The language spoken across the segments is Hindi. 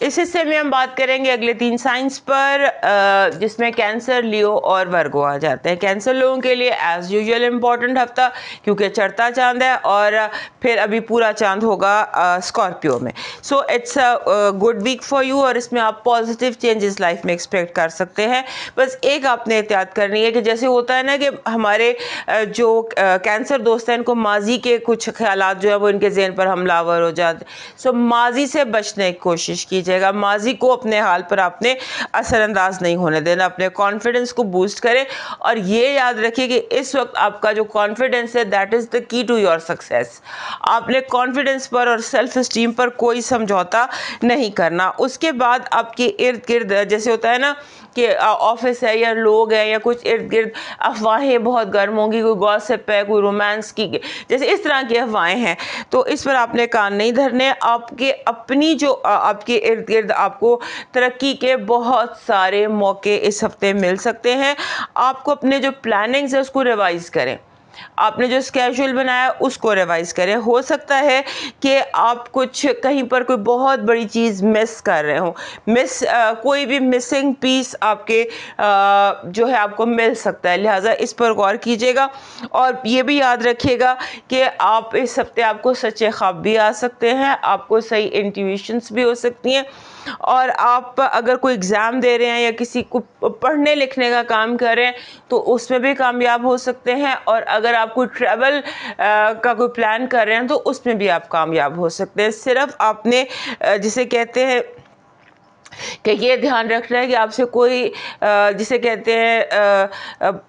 इस हिस्से में हम बात करेंगे अगले 3 साइंस पर, जिसमें कैंसर, लियो और वर्गो आ जाते हैं। कैंसर लोगों के लिए एज यूजुअल इम्पॉर्टेंट हफ्ता, क्योंकि चढ़ता चांद है और फिर अभी पूरा चांद होगा स्कॉर्पियो में। So it's a good week for you और इसमें आप पॉजिटिव चेंजेस लाइफ में एक्सपेक्ट कर सकते हैं। बस एक आपने एहतियात करनी है कि जैसे होता है ना कि हमारे जो कैंसर दोस्त हैं, इनको माजी के कुछ ख्यालात जो है वो इनके ज़हन पर हमलावर हो जाते। सो माजी से बचने की कोशिश कीजिएगा। माजी को अपने हाल पर आपने असरअंदाज नहीं होने देना। अपने कॉन्फिडेंस को बूस्ट करें और ये याद रखिए कि इस वक्त आपका जो कॉन्फिडेंस है that is the key to your success. आपने कॉन्फिडेंस पर और सेल्फ इस्टीम पर कोई समझौता नहीं करना। उसके बाद आपके इर्द गिर्द जैसे होता है ना कि ऑफिस है या लोग हैं या कुछ इर्द गिर्द अफवाहें बहुत गर्म होंगी, कोई गॉसिप है, कोई रोमांस की, जैसे इस तरह की अफवाहें हैं, तो इस पर आपने कान नहीं धरने। आपके अपनी जो आपके इर्द गिर्द आपको तरक्की के बहुत सारे मौके इस हफ्ते मिल सकते हैं। आपको अपने जो प्लानिंग्स है उसको रिवाइज करें। आपने जो स्केड्यूल बनाया उसको रिवाइज करें। हो सकता है कि आप कुछ कहीं पर कोई बहुत बड़ी चीज़ मिस कर रहे हो। कोई भी मिसिंग पीस आपके जो है आपको मिल सकता है, लिहाजा इस पर गौर कीजिएगा। और ये भी याद रखिएगा कि आप इस हफ्ते आपको सच्चे ख्वाब भी आ सकते हैं, आपको सही इंट्यूशंस भी हो सकती हैं। और आप अगर कोई एग्ज़ाम दे रहे हैं या किसी को पढ़ने लिखने का काम कर रहे हैं तो उसमें भी कामयाब हो सकते हैं। और अगर आप कोई ट्रैवल का कोई प्लान कर रहे हैं तो उसमें भी आप कामयाब हो सकते हैं। सिर्फ आपने जिसे कहते हैं कि ये ध्यान रखना है कि आपसे कोई जिसे कहते हैं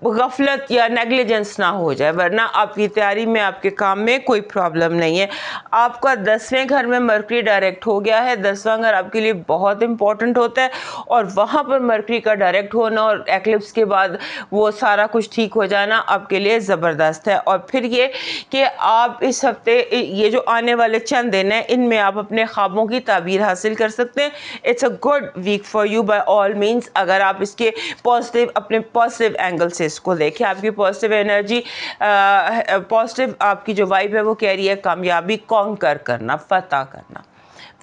गफलत या नेग्लिजेंस ना हो जाए, वरना आपकी तैयारी में, आपके काम में कोई प्रॉब्लम नहीं है। आपका 10वें घर में मरकरी डायरेक्ट हो गया है। 10वां घर आपके लिए बहुत इंपॉर्टेंट होता है और वहाँ पर मरकरी का डायरेक्ट होना और एक्लिप्स के बाद वो सारा कुछ ठीक हो जाना आपके लिए ज़बरदस्त है। और फिर ये कि आप इस हफ्ते ये जो आने वाले चंद दिन हैं इनमें आप अपने ख्वाबों की ताबीर हासिल कर सकते हैं। It's a good week for you by all means. अगर आप इसके अपने पॉजिटिव एंगल से इसको देखें, आपकी पॉजिटिव एनर्जी, पॉजिटिव आपकी जो वाइब है वो कह रही है कामयाबी कॉन्कर करना, फतह करना।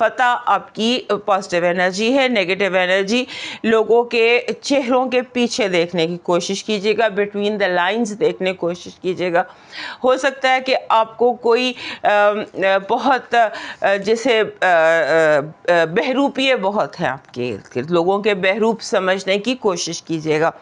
फतह आपकी पॉजिटिव एनर्जी है। नेगेटिव एनर्जी लोगों के चेहरों के पीछे देखने की कोशिश कीजिएगा, बिटवीन द लाइंस देखने की कोशिश कीजिएगा। हो सकता है कि आपको कोई बहुत जैसे बहरूपिये बहुत हैं आपके इर्द गिर्द, लोगों के बहरूप समझने की कोशिश कीजिएगा।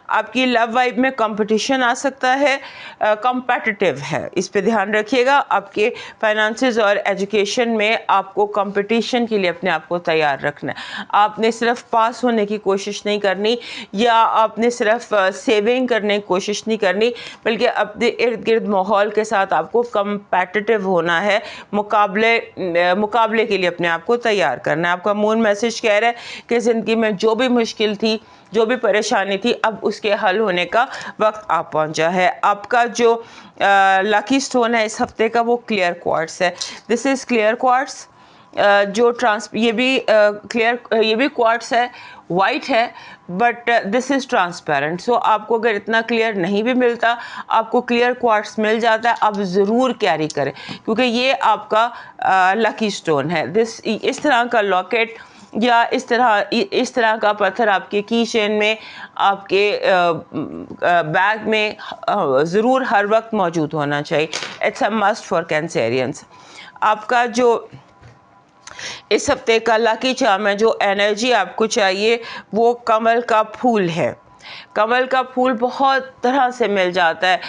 आपकी लव वाइब में कंपटीशन आ सकता है, कॉम्पिटिटिव है, इस पे ध्यान रखिएगा। आपके फाइनेंसेस और एजुकेशन में आपको कंपटीशन के लिए अपने आप को तैयार रखना है। आपने सिर्फ पास होने की कोशिश नहीं करनी या आपने सिर्फ सेविंग करने की कोशिश नहीं करनी, बल्कि अपने इर्द गिर्द माहौल के साथ आपको कंपैटिटिव होना है, मुकाबले के लिए अपने आप को तैयार करना है। आपका मून मैसेज कह रहा है कि ज़िंदगी में जो भी मुश्किल थी, जो भी परेशानी थी, अब उसके हल होने का वक्त आ पहुंचा है। आपका जो लकी स्टोन है इस हफ्ते का वो क्लियर क्वार्ट्स है। दिस इज़ क्लियर क्वार्ट्स जो ये भी क्वार्ट्स है, वाइट है, बट दिस इज़ ट्रांसपेरेंट। सो आपको अगर इतना क्लियर नहीं भी मिलता, आपको क्लियर क्वार्ट्स मिल जाता है, आप ज़रूर कैरी करें क्योंकि ये आपका लकी स्टोन है। इस तरह का लॉकेट या इस तरह का पत्थर आपके की चेन में, आपके बैग में ज़रूर हर वक्त मौजूद होना चाहिए। It's a must for Cancerians. आपका जो इस हफ्ते का लकी चार्म है, जो एनर्जी आपको चाहिए, वो कमल का फूल है। कमल का फूल बहुत तरह से मिल जाता है,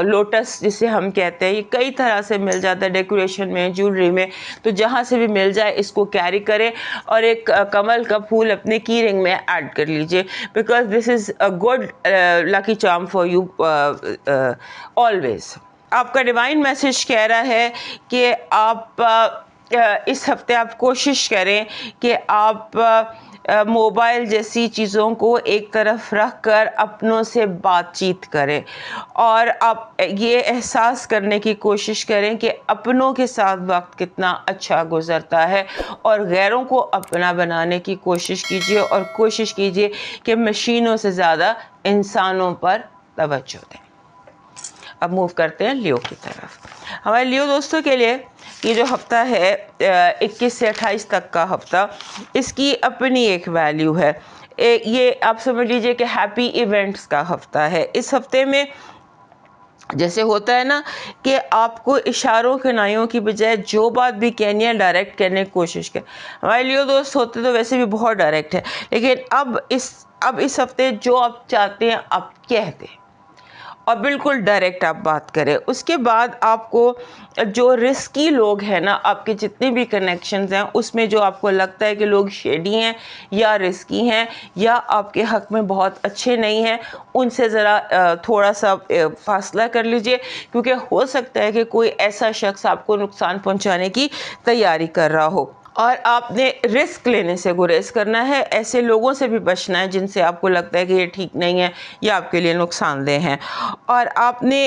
लोटस जिसे हम कहते हैं, ये कई तरह से मिल जाता है, डेकोरेशन में, ज्वेलरी में, तो जहाँ से भी मिल जाए इसको कैरी करें और एक कमल का फूल अपने की रिंग में ऐड कर लीजिए, because this is a good lucky charm for you always. आपका डिवाइन मैसेज कह रहा है कि आप इस हफ्ते आप कोशिश करें कि आप मोबाइल जैसी चीज़ों को एक तरफ रख कर अपनों से बातचीत करें और आप ये एहसास करने की कोशिश करें कि अपनों के साथ वक्त कितना अच्छा गुजरता है और गैरों को अपना बनाने की कोशिश कीजिए और कोशिश कीजिए कि मशीनों से ज़्यादा इंसानों पर तवज्जो दें। अब मूव करते हैं लियो की तरफ। हमारे लियो दोस्तों के लिए ये जो हफ्ता है 21 से 28 तक का हफ्ता, इसकी अपनी एक वैल्यू है। ये आप समझ लीजिए कि हैप्पी इवेंट्स का हफ्ता है। इस हफ्ते में जैसे होता है ना कि आपको इशारों किनायों की बजाय जो बात भी कहनी है डायरेक्ट कहने की कोशिश करें। हमारे लियो दोस्त होते तो वैसे भी बहुत डायरेक्ट है, लेकिन अब इस हफ्ते जो आप चाहते हैं आप कह दें और बिल्कुल डायरेक्ट आप बात करें। उसके बाद आपको जो रिस्की लोग हैं ना, आपके जितने भी कनेक्शंस हैं उसमें जो आपको लगता है कि लोग शेडी हैं या रिस्की हैं या आपके हक में बहुत अच्छे नहीं हैं, उनसे ज़रा थोड़ा सा फासला कर लीजिए, क्योंकि हो सकता है कि कोई ऐसा शख्स आपको नुकसान पहुंचाने की तैयारी कर रहा हो और आपने रिस्क लेने से गुरेज करना है। ऐसे लोगों से भी बचना है जिनसे आपको लगता है कि ये ठीक नहीं है या आपके लिए नुकसानदेह हैं, और आपने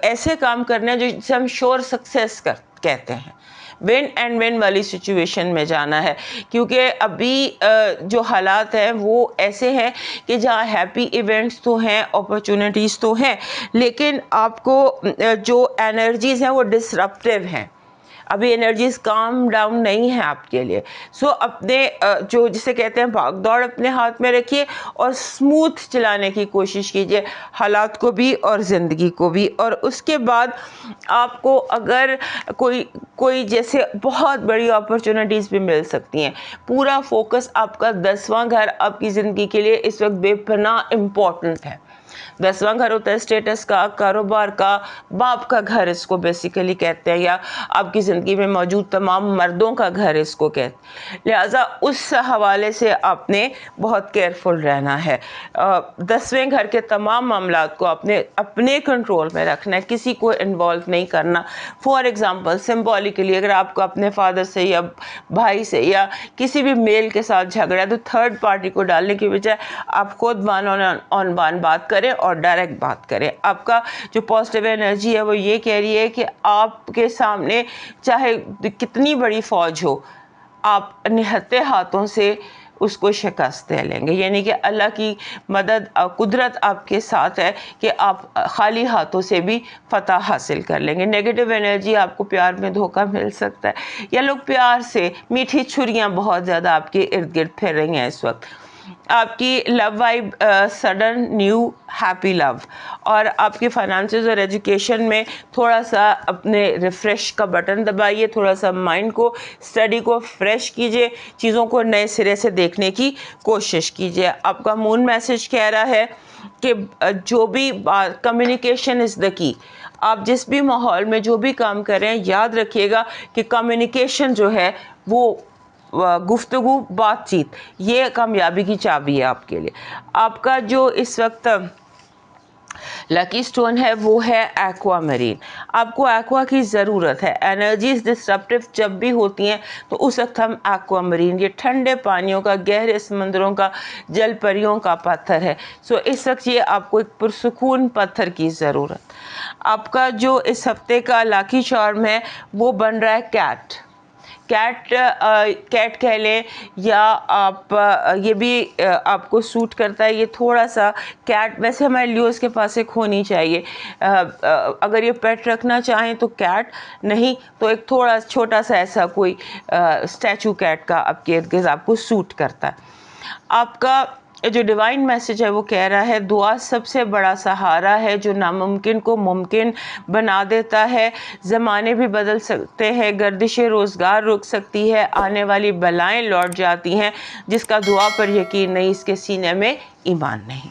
ऐसे काम करना है जिसे हम श्योर सक्सेस कहते हैं। विन एंड विन वाली सिचुएशन में जाना है, क्योंकि अभी जो हालात हैं वो ऐसे हैं कि जहाँ हैप्पी इवेंट्स तो हैं, अपॉर्चुनिटीज़ तो हैं, लेकिन आपको जो एनर्जीज़ हैं वो डिसरप्टिव हैं। अभी एनर्जीज काम डाउन नहीं है आपके लिए। सो अपने जो जिसे कहते हैं भाग दौड़ अपने हाथ में रखिए और स्मूथ चलाने की कोशिश कीजिए, हालात को भी और ज़िंदगी को भी। और उसके बाद आपको अगर कोई जैसे बहुत बड़ी अपॉर्चुनिटीज़ भी मिल सकती हैं। पूरा फोकस आपका 10वां घर आपकी ज़िंदगी के लिए इस वक्त बेपनाह इम्पॉर्टेंट है। 10वां घर होता है स्टेटस का, कारोबार का, बाप का घर इसको बेसिकली कहते हैं, या आपकी ज़िंदगी में मौजूद तमाम मर्दों का घर इसको कहते हैं। लिहाजा उस हवाले से आपने बहुत केयरफुल रहना है। 10वें घर के तमाम मामलात को आपने अपने कंट्रोल में रखना है, किसी को इन्वॉल्व नहीं करना। फॉर एग्ज़ाम्पल सिम्बॉलिकली अगर आपको अपने फादर से या भाई से या किसी भी मेल के साथ झगड़ा है, तो थर्ड पार्टी को डालने की बजाय आप खुद वन ऑन वन बात करें और डायरेक्ट बात करें। आपका जो पॉजिटिव एनर्जी है वो ये कह रही है कि आपके सामने चाहे कितनी बड़ी फौज हो, आप निहत्ते हाथों से उसको शिकस्त दे लेंगे। यानी कि अल्लाह की मदद कुदरत आपके साथ है कि आप खाली हाथों से भी फतह हासिल कर लेंगे। नेगेटिव एनर्जी, आपको प्यार में धोखा मिल सकता है, या लोग प्यार से मीठी छुरियां बहुत ज़्यादा आपके इर्द गिर्द फिर रही हैं इस वक्त। आपकी love vibe sudden new happy love, और आपके फाइनेंसेस और एजुकेशन में थोड़ा सा अपने रिफ़्रेश का बटन दबाइए, थोड़ा सा माइंड को स्टडी को फ्रेश कीजिए, चीज़ों को नए सिरे से देखने की कोशिश कीजिए। आपका मून मैसेज कह रहा है कि जो भी बात, कम्युनिकेशन इज़ द की। आप जिस भी माहौल में जो भी काम कर रहे हैं, याद रखिएगा कि कम्युनिकेशन जो है वो गुफ्तगू, बातचीत, ये कामयाबी की चाबी है आपके लिए। आपका जो इस वक्त लकी स्टोन है वो है एक्वा मरीन। आपको एक्वा की ज़रूरत है। एनर्जीज डिस्ट्रप्टिव जब भी होती हैं तो उस वक्त हम एक्वा मरीन, ये ठंडे पानियों का, गहरे समंदरों का, जल परियों का पत्थर है। सो इस वक्त ये आपको एक पुरसुकून पत्थर की ज़रूरत। आपका जो इस हफ्ते का लकी चार्म है वो बन रहा है कैट। कैट कह लें, या आप ये भी आपको सूट करता है। ये थोड़ा सा कैट, वैसे हमारे लियोज़ के पास एक होनी चाहिए। अगर ये पेट रखना चाहें तो कैट, नहीं तो एक थोड़ा छोटा सा ऐसा कोई स्टैचू कैट का आपके इर्द गिर्द आपको सूट करता है। आपका जो डिवाइन मैसेज है वो कह रहा है दुआ सबसे बड़ा सहारा है जो नामुमकिन को मुमकिन बना देता है। ज़माने भी बदल सकते हैं, गर्दिश रोज़गार रुक सकती है, आने वाली बलाएं लौट जाती हैं, जिसका दुआ पर यकीन नहीं इसके सीने में ईमान नहीं।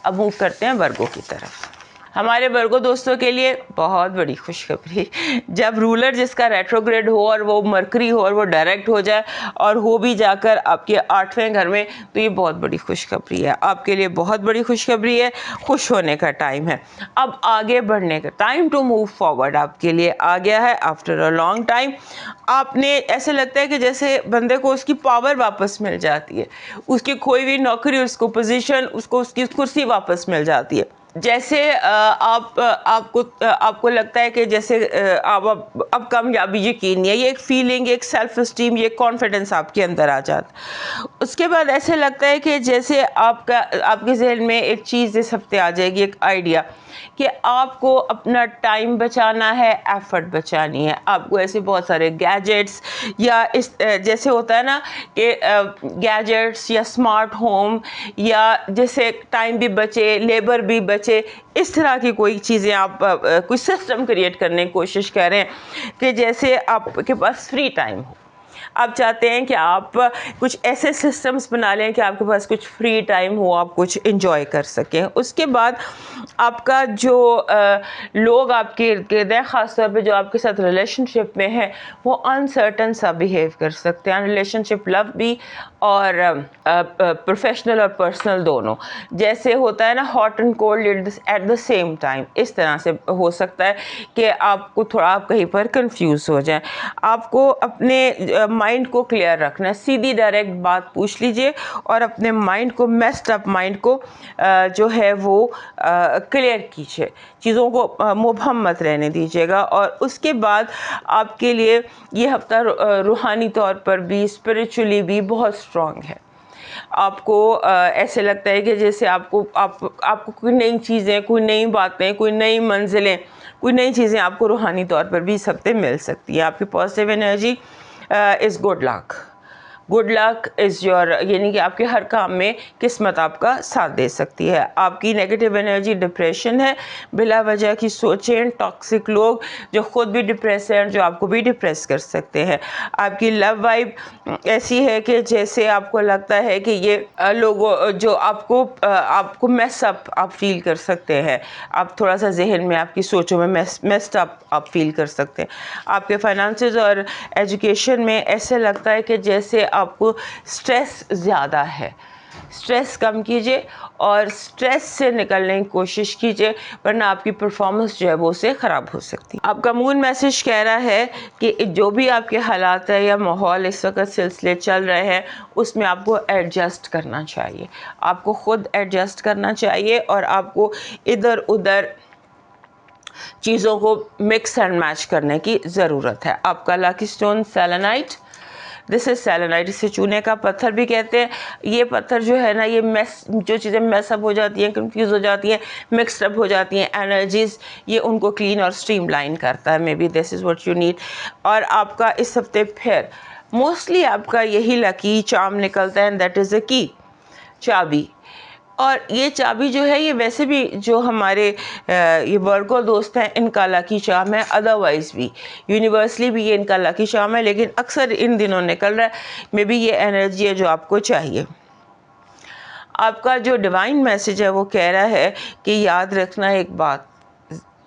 अब मूव करते हैं वर्गों की तरफ। हमारे वर्गो दोस्तों के लिए बहुत बड़ी खुशखबरी, जब रूलर जिसका रेट्रोग्रेड हो और वो मरकरी हो और वो डायरेक्ट हो जाए और हो भी जाकर आपके 8वें घर में, तो ये बहुत बड़ी खुशखबरी है आपके लिए, बहुत बड़ी खुशखबरी है। खुश होने का टाइम है, अब आगे बढ़ने का टाइम, टू मूव फॉरवर्ड आपके लिए आ गया है आफ्टर अ लॉन्ग टाइम। आपने ऐसे लगता है कि जैसे बंदे को उसकी पावर वापस मिल जाती है, उसकी खोई हुई नौकरी, उसको पोजीशन, उसको उसकी कुर्सी वापस मिल जाती है। जैसे आपको लगता है कि जैसे अब कामयाबी यकीन नहीं है, ये एक फीलिंग, एक सेल्फ इस्टीम, ये कॉन्फिडेंस आपके अंदर आ जाता। उसके बाद ऐसे लगता है कि जैसे आपके जहन में एक चीज़ इस हफ्ते आ जाएगी, एक आइडिया कि आपको अपना टाइम बचाना है, एफर्ट बचानी है। आपको ऐसे बहुत सारे गैजेट्स या इस जैसे होता है ना कि गैजेट्स या स्मार्ट होम या जैसे टाइम भी बचे, लेबर भी बचे, इस तरह की कोई चीज़ें आप कोई सिस्टम क्रिएट करने की कोशिश कर रहे हैं कि जैसे आपके पास फ्री टाइम हो। आप चाहते हैं कि आप कुछ ऐसे सिस्टम्स बना लें कि आपके पास कुछ फ्री टाइम हो, आप कुछ एंजॉय कर सकें। उसके बाद आपका जो लोग आपके इर्द गिर्द हैं, ख़ासतौर पे जो आपके साथ रिलेशनशिप में है, वो अनसर्टन सा बिहेव कर सकते हैं। रिलेशनशिप लव भी और प्रोफेशनल और पर्सनल दोनों, जैसे होता है ना hot and cold at the same time, इस तरह से हो सकता है कि आपको थोड़ा आप कहीं पर कंफ्यूज हो जाएं। आपको अपने माइंड को क्लियर रखना है, सीधी डायरेक्ट बात पूछ लीजिए और अपने माइंड को, मेस्ड अप माइंड को जो है वो क्लियर कीजिए, चीज़ों को मुबहम मत रहने दीजिएगा। और उसके बाद आपके लिए ये हफ्ता रूहानी तौर पर भी, स्पिरिचुअली भी बहुत स्ट्रॉन्ग है। आपको ऐसे लगता है कि जैसे आपको कोई नई चीज़ें, कोई नई बातें, कोई नई मंजिलें, कोई नई चीज़ें आपको रूहानी तौर पर भी इस हफ्ते मिल सकती है। आपकी positive energy is good luck. Good luck is your, यानी कि आपके हर काम में किस्मत आपका साथ दे सकती है। आपकी नेगेटिव एनर्जी डिप्रेशन है, बिला वजह की सोचें, टॉक्सिक लोग जो ख़ुद भी डिप्रेस हैं, जो आपको भी डिप्रेस कर सकते हैं। आपकी लव वाइब ऐसी है कि जैसे आपको लगता है कि ये लोग जो आपको मेसअप आप फील कर सकते हैं, आप थोड़ा सा जहन में आपकी सोचों में मेस्ड अप आप फील कर सकते हैं। आपके फाइनेंसेस और एजुकेशन में ऐसे लगता है कि जैसे आपको स्ट्रेस ज़्यादा है। स्ट्रेस कम कीजिए और स्ट्रेस से निकलने की कोशिश कीजिए, वरना आपकी परफॉर्मेंस जो है वो उससे ख़राब हो सकती है। आपका मून मैसेज कह रहा है कि जो भी आपके हालात है या माहौल इस वक्त सिलसिले चल रहे हैं, उसमें आपको एडजस्ट करना चाहिए, आपको ख़ुद एडजस्ट करना चाहिए और आपको इधर उधर चीज़ों को मिक्स एंड मैच करने की ज़रूरत है। आपका lucky stone selenite, this is selenite, इसे चूने का पत्थर भी कहते हैं। ये पत्थर जो है ना, ये जो चीज़ें मैसअप हो जाती हैं, कंफ्यूज हो जाती हैं, मिक्सड अप हो जाती हैं एनर्जीज़, ये उनको क्लीन और स्ट्रीमलाइन करता है। May be this is what you need. और आपका इस हफ्ते फिर मोस्टली आपका यही लकी चार्म निकलता है, एंड दैट इज़ अ की, चाबी। और ये चाबी जो है, ये वैसे भी जो हमारे ये वर्गो दोस्त हैं, इनका लकी चार्म है। अदरवाइज़ भी यूनिवर्सली भी ये इनका लकी चार्म है, लेकिन अक्सर इन दिनों निकल रहा है। मे बी ये एनर्जी है जो आपको चाहिए। आपका जो डिवाइन मैसेज है वो कह रहा है कि याद रखना एक बात,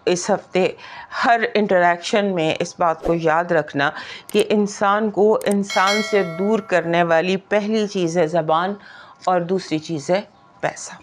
इस हफ्ते हर इंटरेक्शन में इस बात को याद रखना कि इंसान को इंसान से दूर करने वाली पहली चीज़ है ज़बान और दूसरी चीज़ है पैसा।